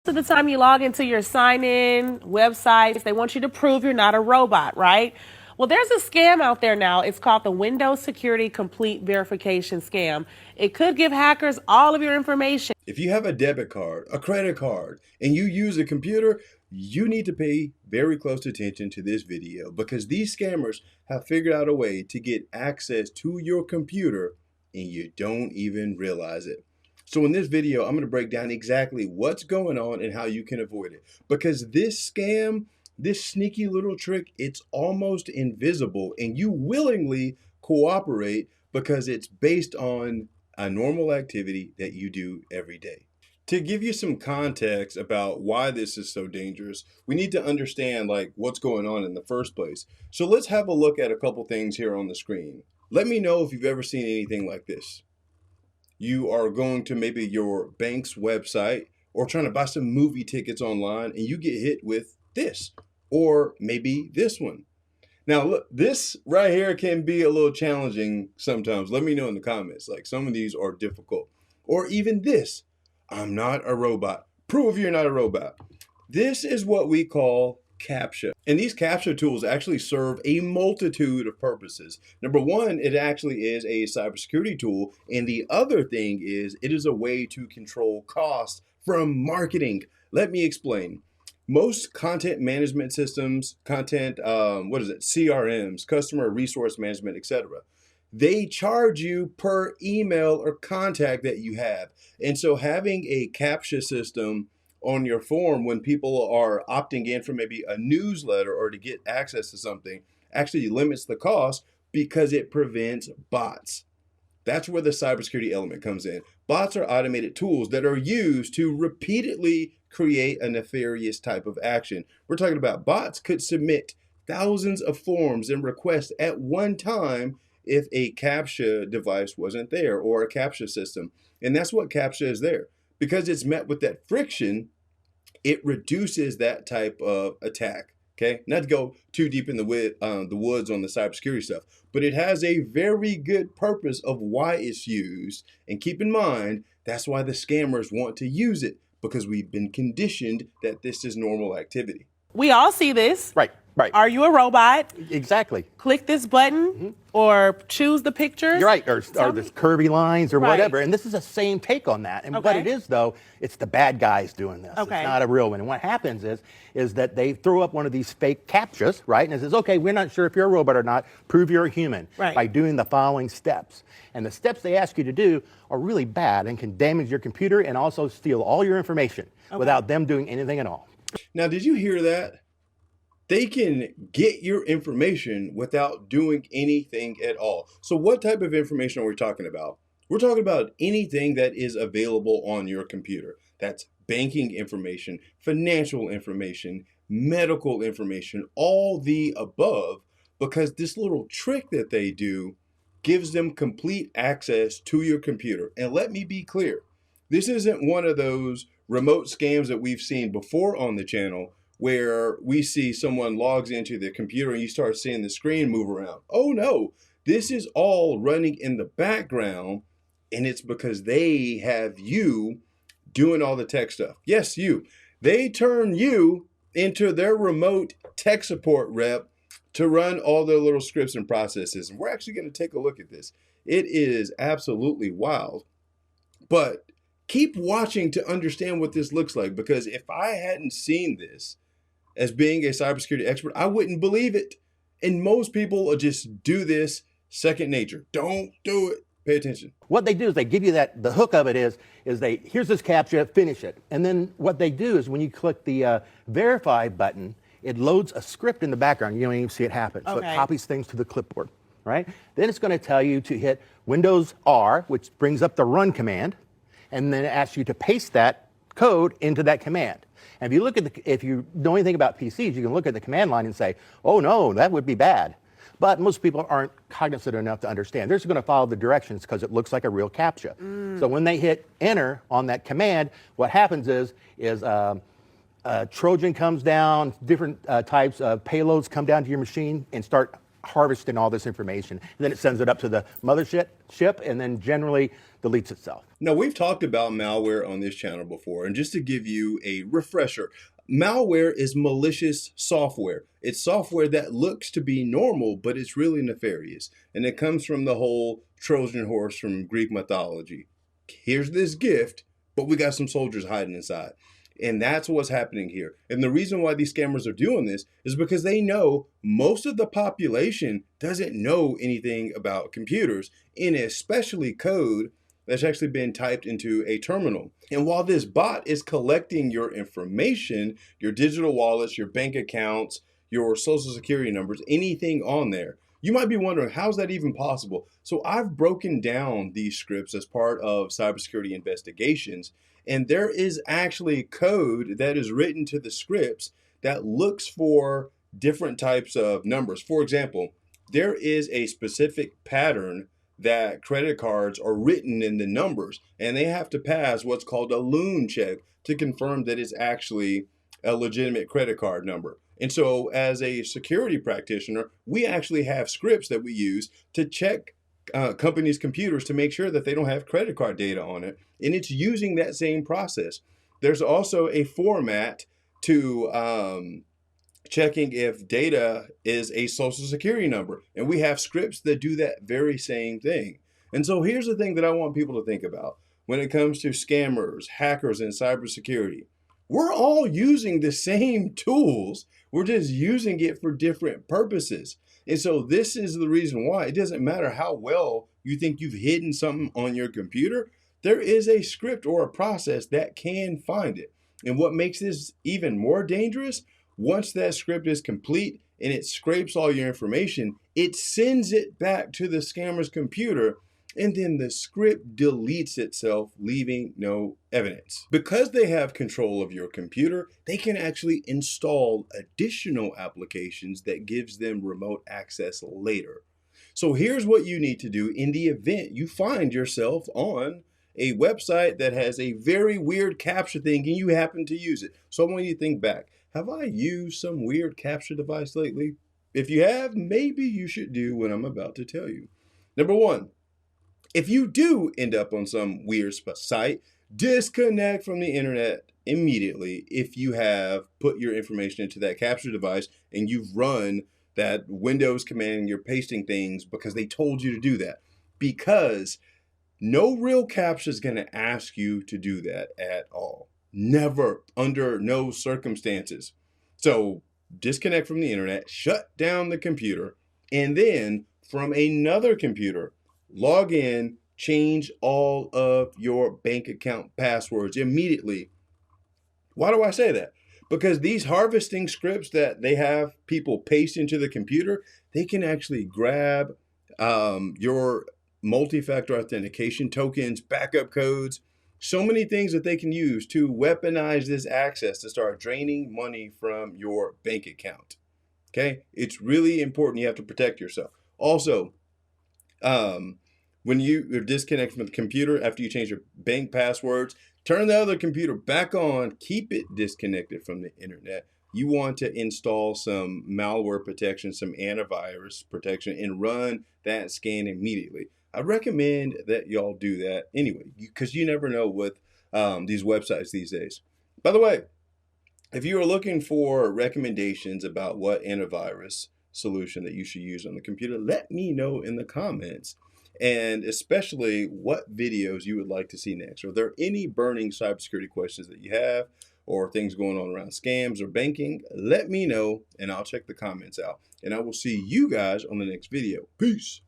of the time you log into your sign-in websites, they want you to prove you're not a robot, right? Well, there's a scam out there now. It's called the Windows Security Complete Verification Scam. It could give hackers all of your information. If you have a debit card, a credit card, and you use a computer, you need to pay very close attention to this video because these scammers have figured out a way to get access to your computer and you don't even realize it. So in this video, I'm going to break down exactly what's going on and how you can avoid it. Because this scam, this sneaky little trick, it's almost invisible and you willingly cooperate because it's based on a normal activity that you do every day. To give you some context about why this is so dangerous, we need to understand what's going on in the first place. So let's have a look at a couple things here on the screen. Let me know if you've ever seen anything like this. You are going to maybe your bank's website or trying to buy some movie tickets online and you get hit with this or maybe this one. Now, look, this right here can be a little challenging sometimes. Let me know in the comments. Some of these are difficult. Or even this, I'm not a robot. Prove you're not a robot. This is what we call Captcha. And these Captcha tools actually serve a multitude of purposes. Number one, it actually is a cybersecurity tool. And the other thing is it is a way to control costs from marketing. Let me explain. Most content management systems, CRMs, customer resource management, etc. They charge you per email or contact that you have. And so having a Captcha system on your form when people are opting in for maybe a newsletter or to get access to something actually limits the cost because it prevents bots. That's where the cybersecurity element comes in. Bots are automated tools that are used to repeatedly create a nefarious type of action. We're talking about bots could submit thousands of forms and requests at one time if a Captcha device wasn't there or a Captcha system. And that's what Captcha is there. Because it's met with that friction, it reduces that type of attack. Okay, not to go too deep in the woods on the cybersecurity stuff, but it has a very good purpose of why it's used. And keep in mind, that's why the scammers want to use it, because we've been conditioned that this is normal activity. We all see this. Right. Are you a robot? Exactly. Click this button or choose the pictures. You're right, or there's curvy lines or whatever. And this is the same take on that. And what it is, though, it's the bad guys doing this. Okay. It's not a real one. And what happens is that they throw up one of these fake captchas, right? And it says, okay, we're not sure if you're a robot or not. Prove you're a human by doing the following steps. And the steps they ask you to do are really bad and can damage your computer and also steal all your information without them doing anything at all. Now, did you hear that? They can get your information without doing anything at all. So what type of information are we talking about? We're talking about anything that is available on your computer. That's banking information, financial information, medical information, all the above, because this little trick that they do gives them complete access to your computer. And let me be clear, this isn't one of those remote scams that we've seen before on the channel where we see someone logs into the computer and you start seeing the screen move around. Oh no, this is all running in the background, and it's because they have you doing all the tech stuff. Yes, you. They turn you into their remote tech support rep to run all their little scripts and processes. And we're actually going to take a look at this. It is absolutely wild. But keep watching to understand what this looks like, because if I hadn't seen this as being a cybersecurity expert, I wouldn't believe it. And most people will just do this second nature. Don't do it. Pay attention. What they do is they give you the hook of it is here's this captcha, finish it. And then what they do is when you click the verify button, it loads a script in the background. You don't even see it happen. So it copies things to the clipboard, right? Then it's going to tell you to hit Windows R, which brings up the run command, and then it asks you to paste that code into that command. And if you look at if you know anything about PCs, you can look at the command line and say, oh no, that would be bad. But most people aren't cognizant enough to understand. They're just going to follow the directions because it looks like a real CAPTCHA. So when they hit enter on that command, what happens is Trojan comes down, different types of payloads come down to your machine and start harvesting all this information. And then it sends it up to the mothership and then generally deletes itself. Now, we've talked about malware on this channel before, and just to give you a refresher, malware is malicious software. It's software that looks to be normal, but it's really nefarious. And it comes from the whole Trojan horse from Greek mythology. Here's this gift, but we got some soldiers hiding inside. And that's what's happening here. And the reason why these scammers are doing this is because they know most of the population doesn't know anything about computers, and especially code that's actually been typed into a terminal. And while this bot is collecting your information, your digital wallets, your bank accounts, your social security numbers, anything on there, you might be wondering, how's that even possible? So I've broken down these scripts as part of cybersecurity investigations, and there is actually code that is written to the scripts that looks for different types of numbers. For example, there is a specific pattern that credit cards are written in the numbers, and they have to pass what's called a loon check to confirm that it's actually a legitimate credit card number. And so as a security practitioner, we actually have scripts that we use to check companies' computers to make sure that they don't have credit card data on it. And it's using that same process. There's also a format to checking if data is a social security number. And we have scripts that do that very same thing. And so here's the thing that I want people to think about when it comes to scammers, hackers, and cybersecurity. We're all using the same tools. We're just using it for different purposes. And so this is the reason why it doesn't matter how well you think you've hidden something on your computer. There is a script or a process that can find it. And what makes this even more dangerous, once that script is complete and it scrapes all your information, it sends it back to the scammer's computer, and then the script deletes itself, leaving no evidence. Because they have control of your computer, they can actually install additional applications that gives them remote access later. So here's what you need to do in the event you find yourself on a website that has a very weird Captcha thing and you happen to use it. So I want you to think back. Have I used some weird Captcha device lately? If you have, maybe you should do what I'm about to tell you. Number one, if you do end up on some weird site, disconnect from the internet immediately if you have put your information into that Captcha device and you've run that Windows command and you're pasting things because they told you to do that. Because no real Captcha is going to ask you to do that at all. Never, under no circumstances. So disconnect from the internet, shut down the computer, and then from another computer, log in, change all of your bank account passwords immediately. Why do I say that? Because these harvesting scripts that they have people paste into the computer, they can actually grab your multi-factor authentication tokens, backup codes, so many things that they can use to weaponize this access to start draining money from your bank account. Okay? It's really important. You have to protect yourself. Also, when you disconnect from the computer after you change your bank passwords, turn the other computer back on, keep it disconnected from the internet. You want to install some malware protection, some antivirus protection, and run that scan immediately. I recommend that y'all do that anyway, because you never know with these websites these days. By the way, if you are looking for recommendations about what antivirus solution that you should use on the computer, let me know in the comments, and especially what videos you would like to see next. Are there any burning cybersecurity questions that you have, or things going on around scams or banking? Let me know, and I'll check the comments out. And I will see you guys on the next video. Peace.